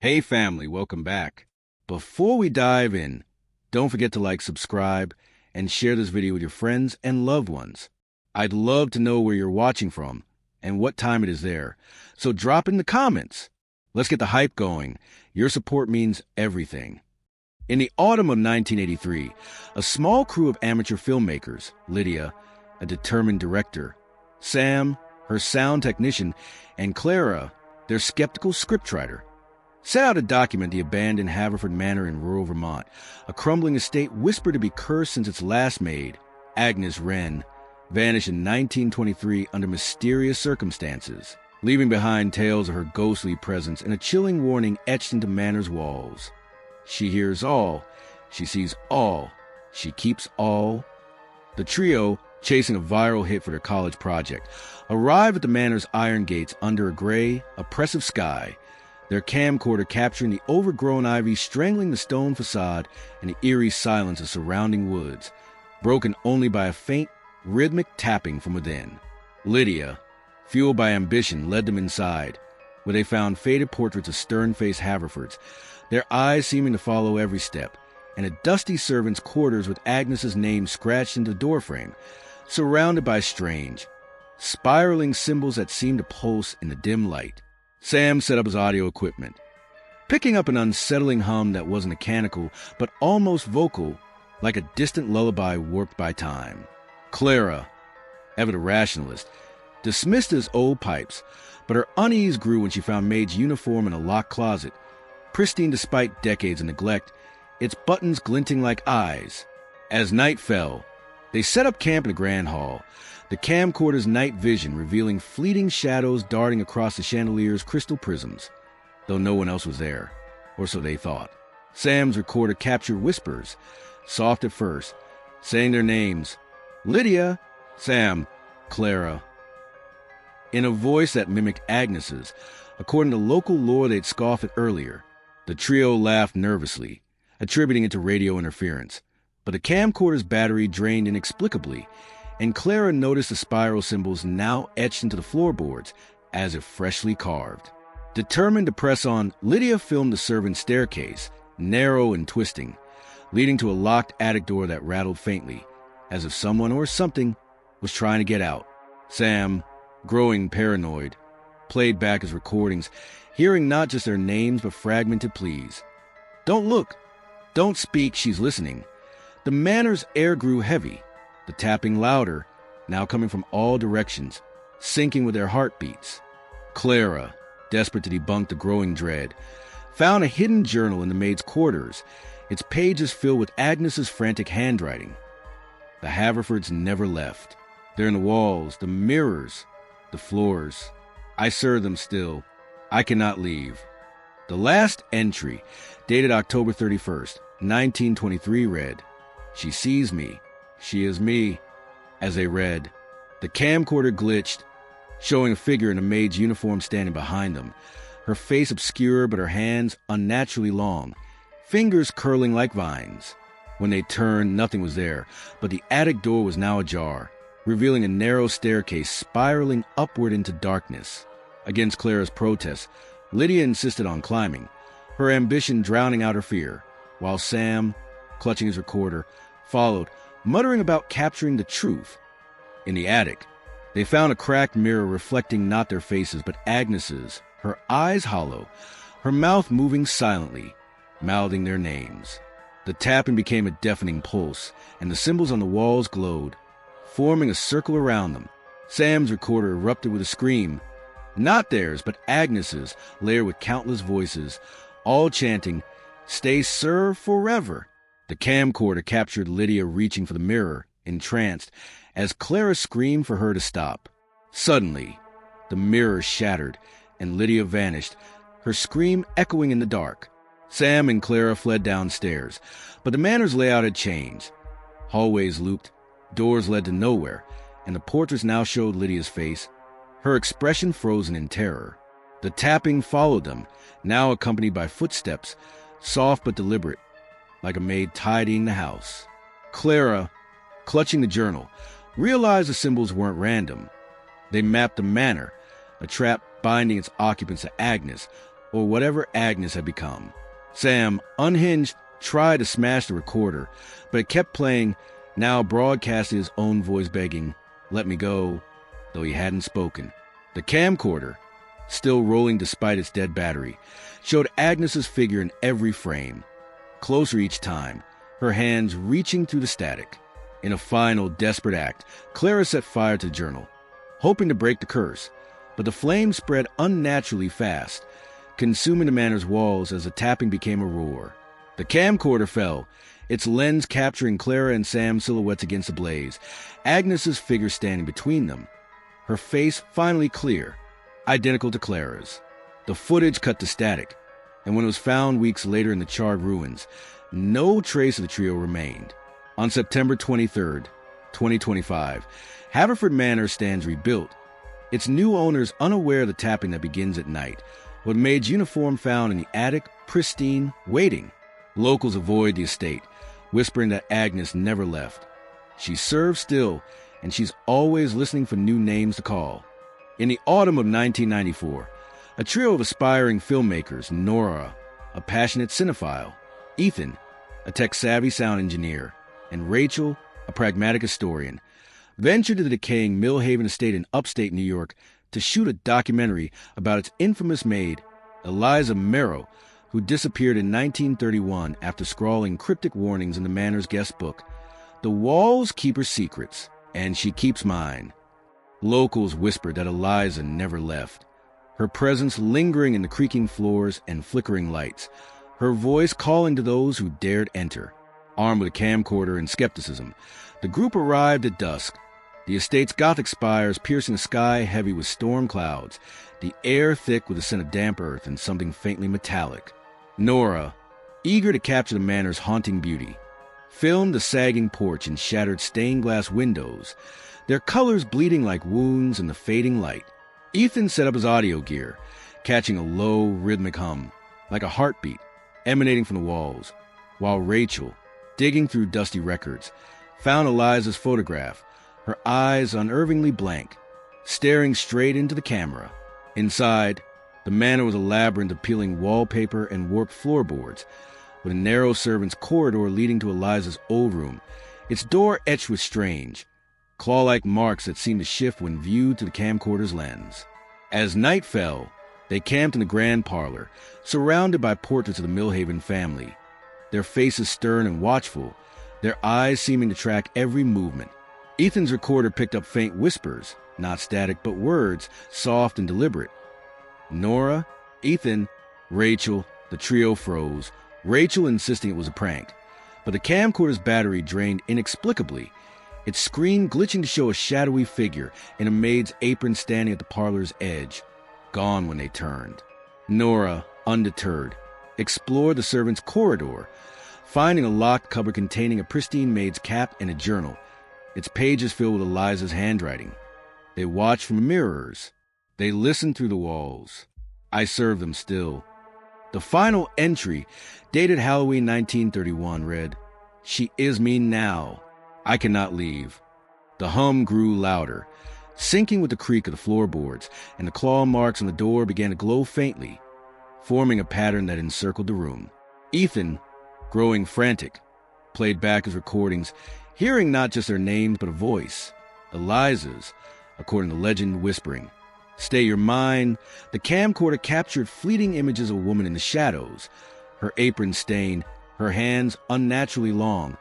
Hey family, welcome back. Before we dive in, don't forget to like, subscribe, and share this video with your friends and loved ones. I'd love to know where you're watching from and what time it is there, so drop in the comments. Let's get the hype going. Your support means everything. In the autumn of 1983, a small crew of amateur filmmakers, Lydia, a determined director, Sam, her sound technician, and Clara, their skeptical scriptwriter, set out to document the abandoned Haverford Manor in rural Vermont, a crumbling estate whispered to be cursed since its last maid, Agnes Wren, vanished in 1923 under mysterious circumstances, leaving behind tales of her ghostly presence and a chilling warning etched into Manor's walls. She hears all, she sees all, she keeps all. The trio, chasing a viral hit for their college project, arrive at the Manor's iron gates under a gray, oppressive sky, their camcorder capturing the overgrown ivy strangling the stone facade and the eerie silence of surrounding woods, broken only by a faint, rhythmic tapping from within. Lydia, fueled by ambition, led them inside, where they found faded portraits of stern-faced Haverfords, their eyes seeming to follow every step, and a dusty servant's quarters with Agnes's name scratched into the doorframe, surrounded by strange, spiraling symbols that seemed to pulse in the dim light. Sam set up his audio equipment, picking up an unsettling hum that wasn't mechanical, but almost vocal, like a distant lullaby warped by time. Clara, ever the rationalist, dismissed his old pipes, but her unease grew when she found Maid's uniform in a locked closet, pristine despite decades of neglect, its buttons glinting like eyes. As night fell, they set up camp in the grand hall, the camcorder's night vision revealing fleeting shadows darting across the chandelier's crystal prisms, though no one else was there, or so they thought. Sam's recorder captured whispers, soft at first, saying their names, Lydia, Sam, Clara, in a voice that mimicked Agnes's. According to local lore they'd scoffed at earlier. The trio laughed nervously, attributing it to radio interference, but the camcorder's battery drained inexplicably, and Clara noticed the spiral symbols now etched into the floorboards, as if freshly carved. Determined to press on, Lydia filmed the servant's staircase, narrow and twisting, leading to a locked attic door that rattled faintly, as if someone or something was trying to get out. Sam, growing paranoid, played back his recordings, hearing not just their names but fragmented pleas. Don't look. Don't speak, she's listening. The Manor's air grew heavy, the tapping louder, now coming from all directions, syncing with their heartbeats. Clara, desperate to debunk the growing dread, found a hidden journal in the maid's quarters, its pages filled with Agnes's frantic handwriting. The Haverfords never left. They're in the walls, the mirrors, the floors. I serve them still. I cannot leave. The last entry, dated October 31st, 1923, read, She sees me. She is me. As they read, the camcorder glitched, showing a figure in a maid's uniform standing behind them, her face obscure but her hands unnaturally long, fingers curling like vines. When they turned, nothing was there, but the attic door was now ajar, revealing a narrow staircase spiraling upward into darkness. Against Clara's protest, Lydia insisted on climbing, her ambition drowning out her fear, while Sam, clutching his recorder, followed, muttering about capturing the truth. In the attic, they found a cracked mirror reflecting not their faces but Agnes's, her eyes hollow, her mouth moving silently, mouthing their names. The tapping became a deafening pulse, and the symbols on the walls glowed, forming a circle around them. Sam's recorder erupted with a scream, not theirs but Agnes's, layered with countless voices, all chanting, Stay, sir, forever. The camcorder captured Lydia reaching for the mirror, entranced, as Clara screamed for her to stop. Suddenly, the mirror shattered, and Lydia vanished, her scream echoing in the dark. Sam and Clara fled downstairs, but the Manor's layout had changed. Hallways looped, doors led to nowhere, and the portraits now showed Lydia's face, her expression frozen in terror. The tapping followed them, now accompanied by footsteps, soft but deliberate, like a maid tidying the house. Clara, clutching the journal, realized the symbols weren't random. They mapped the manor, a trap binding its occupants to Agnes, or whatever Agnes had become. Sam, unhinged, tried to smash the recorder, but it kept playing, now broadcasting his own voice begging, "Let me go," though he hadn't spoken. The camcorder, still rolling despite its dead battery, showed Agnes's figure in every frame, closer each time, her hands reaching through the static. In a final, desperate act, Clara set fire to the journal, hoping to break the curse, but the flames spread unnaturally fast, consuming the manor's walls as the tapping became a roar. The camcorder fell, its lens capturing Clara and Sam's silhouettes against the blaze, Agnes's figure standing between them, her face finally clear, identical to Clara's. The footage cut to static, and when it was found weeks later in the charred ruins, no trace of the trio remained. On September 23rd, 2025, Haverford Manor stands rebuilt, its new owners unaware of the tapping that begins at night, with Maid's uniform found in the attic, pristine, waiting. Locals avoid the estate, whispering that Agnes never left. She serves still, and she's always listening for new names to call. In the autumn of 1994, a trio of aspiring filmmakers, Nora, a passionate cinephile, Ethan, a tech-savvy sound engineer, and Rachel, a pragmatic historian, ventured to the decaying Millhaven estate in upstate New York to shoot a documentary about its infamous maid, Eliza Merrow, who disappeared in 1931 after scrawling cryptic warnings in the manor's guest book, "The walls keep her secrets, and she keeps mine." Locals whispered that Eliza never left, her presence lingering in the creaking floors and flickering lights, her voice calling to those who dared enter. Armed with a camcorder and skepticism, the group arrived at dusk. The estate's Gothic spires piercing the sky heavy with storm clouds, the air thick with the scent of damp earth and something faintly metallic. Nora, eager to capture the manor's haunting beauty, filmed the sagging porch and shattered stained glass windows, their colors bleeding like wounds in the fading light. Ethan set up his audio gear, catching a low, rhythmic hum, like a heartbeat, emanating from the walls, while Rachel, digging through dusty records, found Eliza's photograph, her eyes unervingly blank, staring straight into the camera. Inside, the manor was a labyrinth of peeling wallpaper and warped floorboards, with a narrow servant's corridor leading to Eliza's old room, its door etched with strange, claw-like marks that seemed to shift when viewed through the camcorder's lens. As night fell, they camped in the grand parlor, surrounded by portraits of the Millhaven family, their faces stern and watchful, their eyes seeming to track every movement. Ethan's recorder picked up faint whispers, not static but words, soft and deliberate. Nora, Ethan, Rachel, the trio froze, Rachel insisting it was a prank. But the camcorder's battery drained inexplicably, its screen glitching to show a shadowy figure in a maid's apron standing at the parlor's edge, gone when they turned. Nora, undeterred, explored the servants' corridor, finding a locked cupboard containing a pristine maid's cap and a journal, its pages filled with Eliza's handwriting. They watched from mirrors. They listened through the walls. I serve them still. The final entry, dated Halloween 1931, read, "She is me now. I cannot leave." The hum grew louder, syncing with the creak of the floorboards, and the claw marks on the door began to glow faintly, forming a pattern that encircled the room. Ethan, growing frantic, played back his recordings, hearing not just their names but a voice, Eliza's, according to legend, whispering. Stay your mind. The camcorder captured fleeting images of a woman in the shadows, her apron stained, her hands unnaturally long,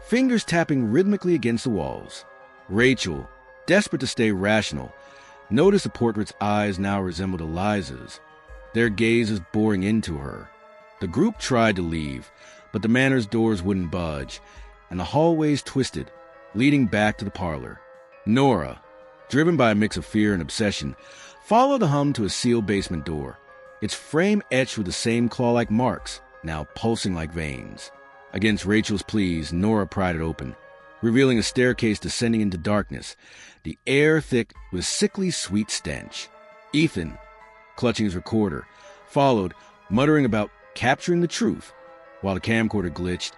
fingers tapping rhythmically against the walls. Rachel, desperate to stay rational, noticed the portrait's eyes now resembled Eliza's, their gazes boring into her. The group tried to leave, but the manor's doors wouldn't budge, and the hallways twisted, leading back to the parlor. Nora, driven by a mix of fear and obsession, followed the hum to a sealed basement door, its frame etched with the same claw-like marks, now pulsing like veins. Against Rachel's pleas, Nora pried it open, revealing a staircase descending into darkness, the air thick with sickly sweet stench. Ethan, clutching his recorder, followed, muttering about capturing the truth, while the camcorder glitched,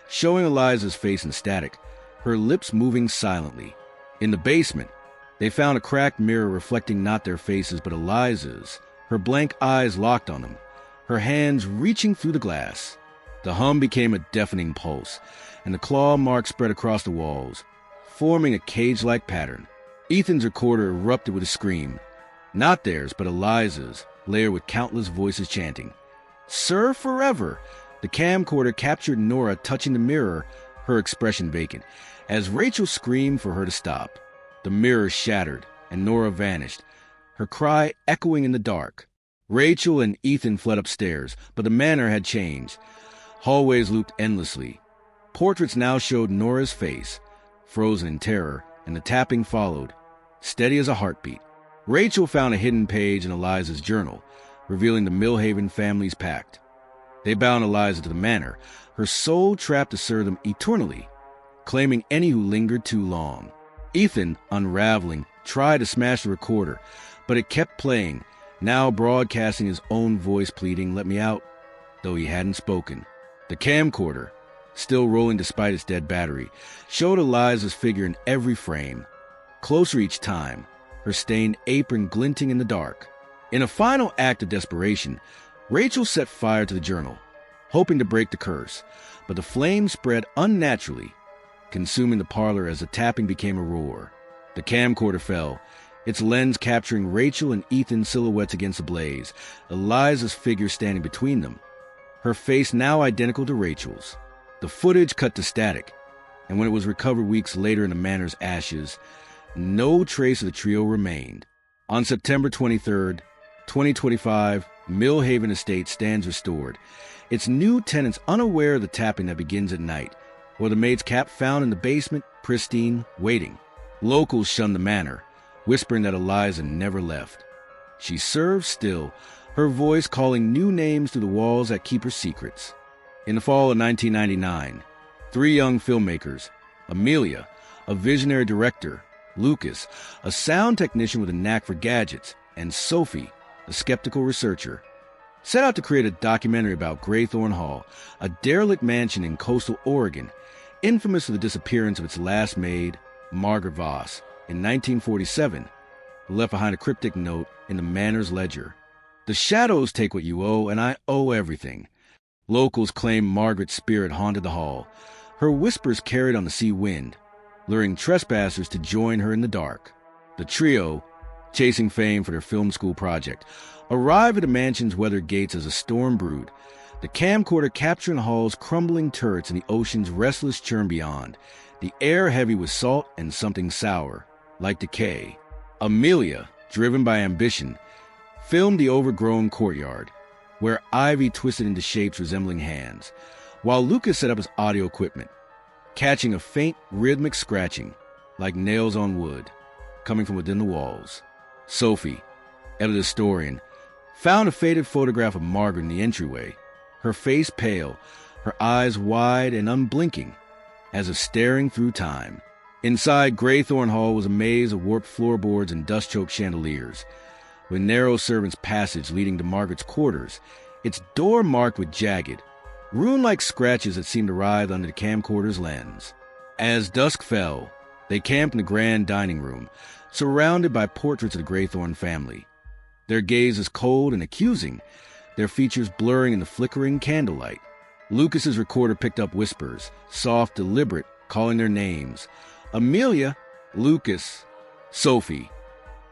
showing Eliza's face in static, her lips moving silently. In the basement, they found a cracked mirror reflecting not their faces but Eliza's, her blank eyes locked on them, her hands reaching through the glass. The hum became a deafening pulse, and the claw marks spread across the walls, forming a cage-like pattern. Ethan's recorder erupted with a scream. Not theirs, but Eliza's, layered with countless voices chanting, "Sir, forever!" The camcorder captured Nora touching the mirror, her expression vacant, as Rachel screamed for her to stop. The mirror shattered, and Nora vanished, her cry echoing in the dark. Rachel and Ethan fled upstairs, but the manor had changed. Hallways looped endlessly. Portraits now showed Nora's face, frozen in terror, and the tapping followed, steady as a heartbeat. Rachel found a hidden page in Eliza's journal, revealing the Millhaven family's pact. They bound Eliza to the manor, her soul trapped to serve them eternally, claiming any who lingered too long. Ethan, unraveling, tried to smash the recorder, but it kept playing, now broadcasting his own voice pleading, "Let me out," though he hadn't spoken. The camcorder, still rolling despite its dead battery, showed Eliza's figure in every frame, closer each time, her stained apron glinting in the dark. In a final act of desperation, Rachel set fire to the journal, hoping to break the curse, but the flames spread unnaturally, consuming the parlor as the tapping became a roar. The camcorder fell, its lens capturing Rachel and Ethan's silhouettes against the blaze, Eliza's figure standing between them, her face now identical to Rachel's. The footage cut to static, and when it was recovered weeks later in the manor's ashes, no trace of the trio remained. On September 23rd, 2025, Millhaven Estate stands restored, its new tenants unaware of the tapping that begins at night, or the maid's cap found in the basement, pristine, waiting. Locals shun the manor, whispering that Eliza never left. She serves still, her voice calling new names through the walls that keep her secrets. In the fall of 1999, 3 young filmmakers, Amelia, a visionary director, Lucas, a sound technician with a knack for gadgets, and Sophie, a skeptical researcher, set out to create a documentary about Graythorne Hall, a derelict mansion in coastal Oregon, infamous for the disappearance of its last maid, Margaret Voss, in 1947, who left behind a cryptic note in the manor's ledger. "The shadows take what you owe, and I owe everything." Locals claim Margaret's spirit haunted the hall, her whispers carried on the sea wind, luring trespassers to join her in the dark. The trio, chasing fame for their film school project, arrive at the mansion's weathered gates as a storm brewed, the camcorder capturing the hall's crumbling turrets and the ocean's restless churn beyond, the air heavy with salt and something sour, like decay. Amelia, driven by ambition, filmed the overgrown courtyard, where ivy twisted into shapes resembling hands, while Lucas set up his audio equipment, catching a faint, rhythmic scratching, like nails on wood, coming from within the walls. Sophie, editor historian, found a faded photograph of Margaret in the entryway, her face pale, her eyes wide and unblinking, as if staring through time. Inside Graythorne Hall was a maze of warped floorboards and dust-choked chandeliers, with narrow servants' passage leading to Margaret's quarters, its door marked with jagged, rune-like scratches that seemed to writhe under the camcorder's lens. As dusk fell, they camped in the grand dining room, surrounded by portraits of the Graythorne family. Their gazes cold and accusing, their features blurring in the flickering candlelight. Lucas's recorder picked up whispers, soft, deliberate, calling their names. Amelia, Lucas, Sophie.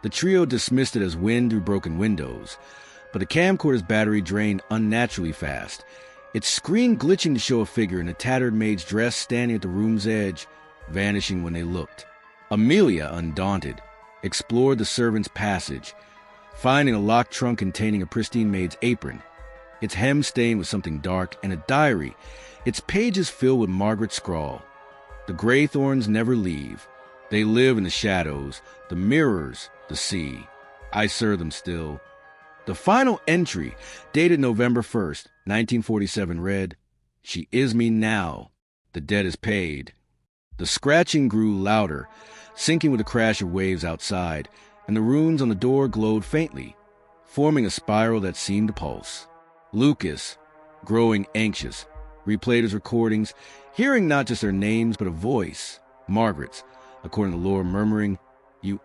The trio dismissed it as wind through broken windows, but the camcorder's battery drained unnaturally fast, its screen glitching to show a figure in a tattered maid's dress standing at the room's edge, vanishing when they looked. Amelia, undaunted, explored the servant's passage, finding a locked trunk containing a pristine maid's apron, its hem stained with something dark, and a diary, its pages filled with Margaret's scrawl. The Graythorns never leave. They live in the shadows, the mirrors, the sea. I serve them still. The final entry, dated November 1st, 1947, read, "She is me now. The debt is paid." The scratching grew louder, sinking with the crash of waves outside, and the runes on the door glowed faintly, forming a spiral that seemed to pulse. Lucas, growing anxious, replayed his recordings, hearing not just their names but a voice, Margaret's, according to Laura, murmuring, you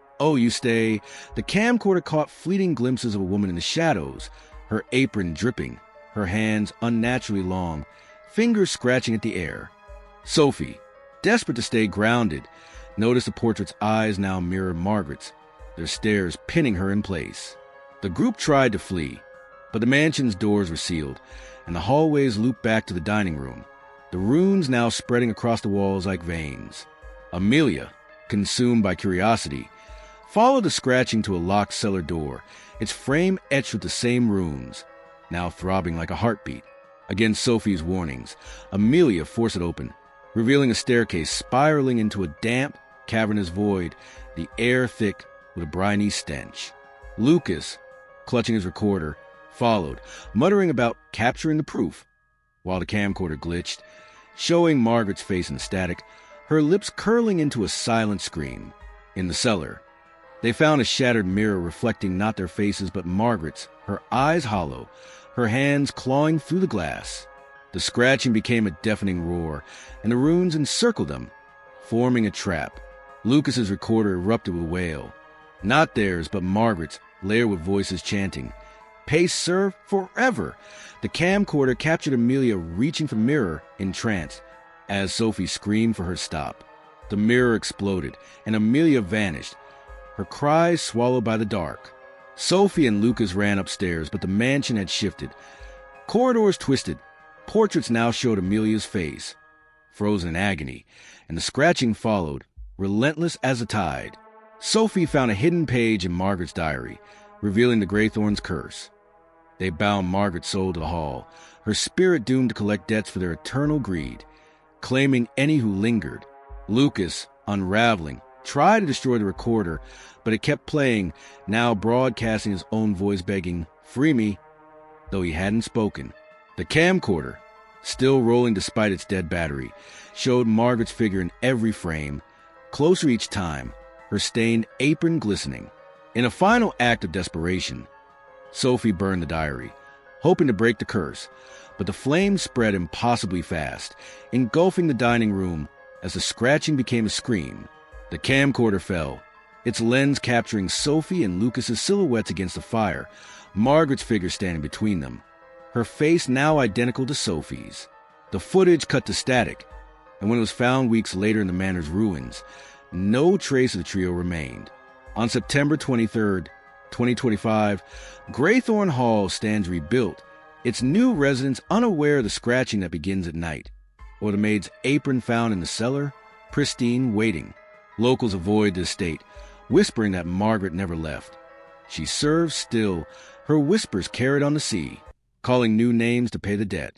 stay." The camcorder caught fleeting glimpses of a woman in the shadows, her apron dripping, her hands unnaturally long, fingers scratching at the air. Sophie, desperate to stay grounded, noticed the portrait's eyes now mirror Margaret's, their stares pinning her in place. The group tried to flee, but the mansion's doors were sealed, and the hallways looped back to the dining room, the runes now spreading across the walls like veins. Amelia, consumed by curiosity, followed the scratching to a locked cellar door, its frame etched with the same runes, now throbbing like a heartbeat. Against Sophie's warnings, Amelia forced it open, revealing a staircase spiraling into a damp, cavernous void, the air thick with a briny stench. Lucas, clutching his recorder, followed, muttering about capturing the proof, while the camcorder glitched, showing Margaret's face in static, her lips curling into a silent scream. In the cellar, they found a shattered mirror reflecting not their faces but Margaret's, her eyes hollow, her hands clawing through the glass. The scratching became a deafening roar, and the runes encircled them, forming a trap. Lucas's recorder erupted with a wail. Not theirs, but Margaret's, layered with voices chanting, "Pace, sir, forever!" The camcorder captured Amelia reaching for the mirror in trance, as Sophie screamed for her to stop. The mirror exploded, and Amelia vanished, her cries swallowed by the dark. Sophie and Lucas ran upstairs, but the mansion had shifted. Corridors twisted. Portraits now showed Amelia's face, frozen in agony, and the scratching followed, relentless as a tide. Sophie found a hidden page in Margaret's diary, revealing the Greythorn's curse. They bound Margaret's soul to the hall, her spirit doomed to collect debts for their eternal greed, claiming any who lingered. Lucas, unraveling, tried to destroy the recorder, but it kept playing, now broadcasting his own voice begging, "Free me," though he hadn't spoken. The camcorder, still rolling despite its dead battery, showed Margaret's figure in every frame, closer each time, her stained apron glistening. In a final act of desperation, Sophie burned the diary, hoping to break the curse, but the flames spread impossibly fast, engulfing the dining room as the scratching became a scream. The camcorder fell, its lens capturing Sophie and Lucas's silhouettes against the fire, Margaret's figure standing between them, her face now identical to Sophie's. The footage cut to static, and when it was found weeks later in the manor's ruins, no trace of the trio remained. On September 23rd, 2025, Greythorn Hall stands rebuilt, its new residents unaware of the scratching that begins at night, or the maid's apron found in the cellar, pristine, waiting. Locals avoid the estate, whispering that Margaret never left. She serves still, her whispers carried on the sea, calling new names to pay the debt.